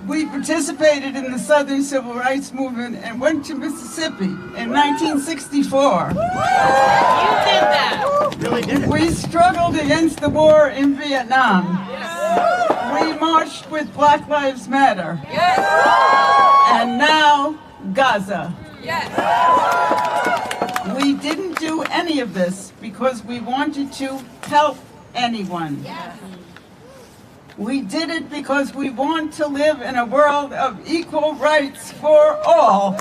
We participated in the Southern Civil Rights Movement and went to Mississippi in 1964. You did that. Really did it. We struggled against the war in Vietnam. We marched with Black Lives Matter. And now, Gaza. We didn't do any of this because we wanted to help anyone. We did it because we want to live in a world of equal rights for all.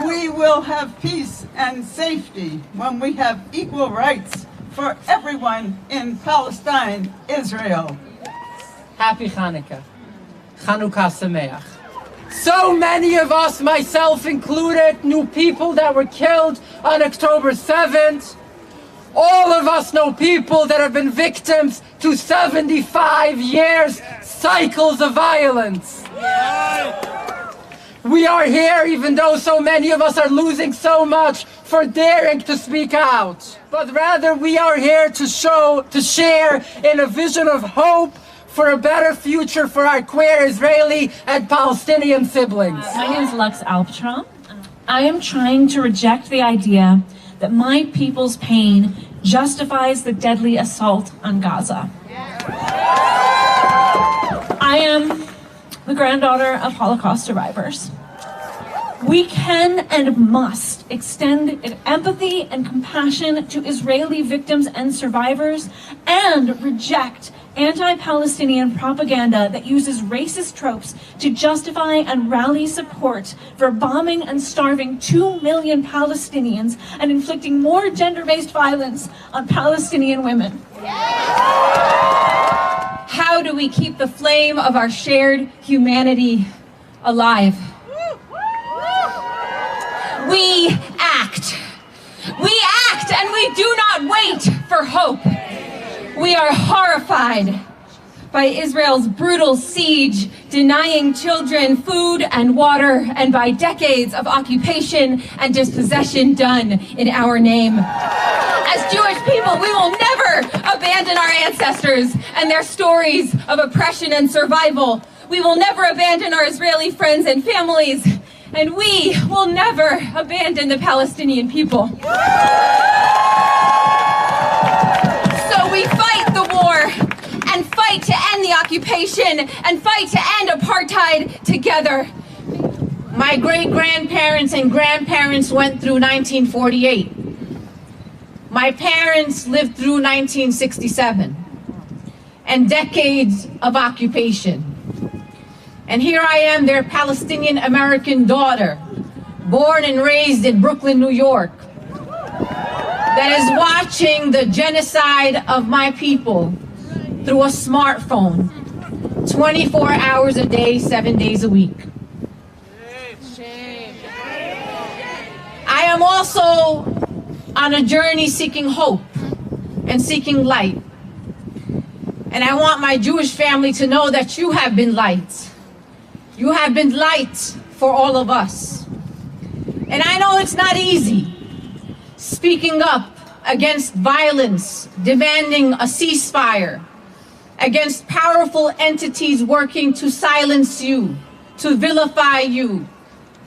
We will have peace and safety when we have equal rights for everyone in Palestine, Israel. Happy Chanukah. Chanukah Sameach. So many of us, myself included, knew people that were killed on October 7th. All of us know people that have been victims to 75 years cycles of violence. We are here, even though so many of us are losing so much, for daring to speak out. But rather, we are here to share in a vision of hope for a better future for our queer Israeli and Palestinian siblings. My name is Lux Alptron. I am trying to reject the idea that my people's pain justifies the deadly assault on Gaza. I am the granddaughter of Holocaust survivors. We can and must extend empathy and compassion to Israeli victims and survivors and reject anti-Palestinian propaganda that uses racist tropes to justify and rally support for bombing and starving 2 million Palestinians and inflicting more gender-based violence on Palestinian women. How do we keep the flame of our shared humanity alive? We act. We act and we do not wait for hope. We are horrified by Israel's brutal siege, denying children food and water, and by decades of occupation and dispossession done in our name. As Jewish people, we will never abandon our ancestors and their stories of oppression and survival. We will never abandon our Israeli friends and families, and we will never abandon the Palestinian people. So we fight the war and fight to end the occupation and fight to end apartheid together. My great-grandparents and grandparents went through 1948. My parents lived through 1967 and decades of occupation. And here I am, their Palestinian-American daughter, born and raised in Brooklyn, New York, that is watching the genocide of my people through a smartphone, 24 hours a day, 7 days a week. I am also on a journey seeking hope and seeking light. And I want my Jewish family to know that you have been light. You have been light for all of us. And I know it's not easy speaking up against violence, demanding a ceasefire, against powerful entities working to silence you, to vilify you,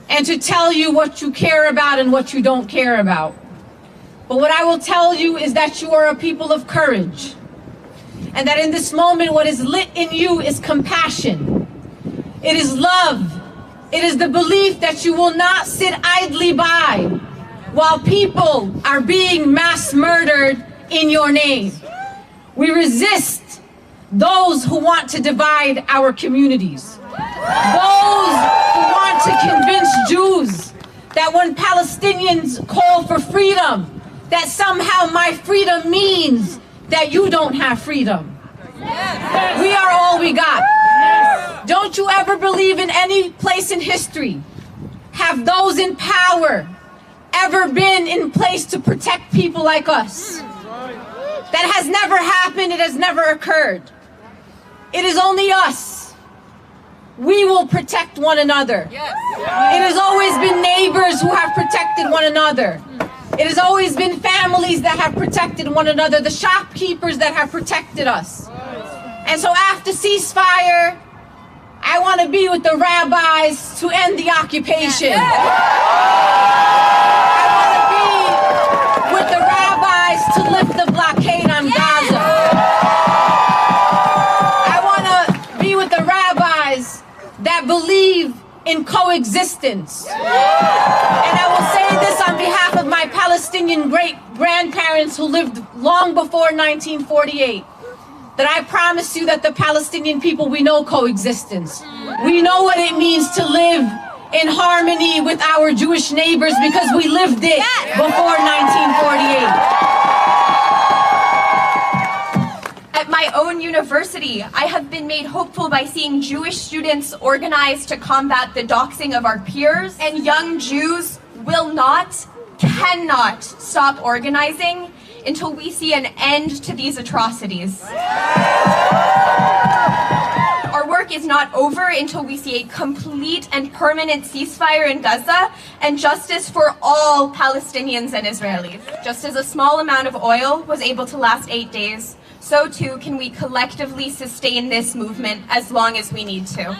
and to tell you what you care about and what you don't care about. But what I will tell you is that you are a people of courage, and that in this moment what is lit in you is compassion. It is love. It is the belief that you will not sit idly by while people are being mass murdered in your name. We resist those who want to divide our communities. Those who want to convince Jews that when Palestinians call for freedom, that somehow my freedom means that you don't have freedom. We are all we got. Don't you ever believe in any place in history have those in power ever been in place to protect people like us? That has never happened. It has never occurred. It is only us. We will protect one another. It has always been neighbors who have protected one another. It has always been families that have protected one another, the shopkeepers that have protected us. And so after ceasefire, I want to be with the rabbis to end the occupation. I want to be with the rabbis to lift the blockade on Gaza. I want to be with the rabbis that believe in coexistence. And I will say this on behalf of my Palestinian great-grandparents who lived long before 1948, that I promise you that the Palestinian people, we know coexistence. We know what it means to live in harmony with our Jewish neighbors because we lived it before 1948. At my own university, I have been made hopeful by seeing Jewish students organize to combat the doxing of our peers, and young Jews will not, cannot stop organizing until we see an end to these atrocities. Our work is not over until we see a complete and permanent ceasefire in Gaza and justice for all Palestinians and Israelis. Just as a small amount of oil was able to last 8 days, so too can we collectively sustain this movement as long as we need to.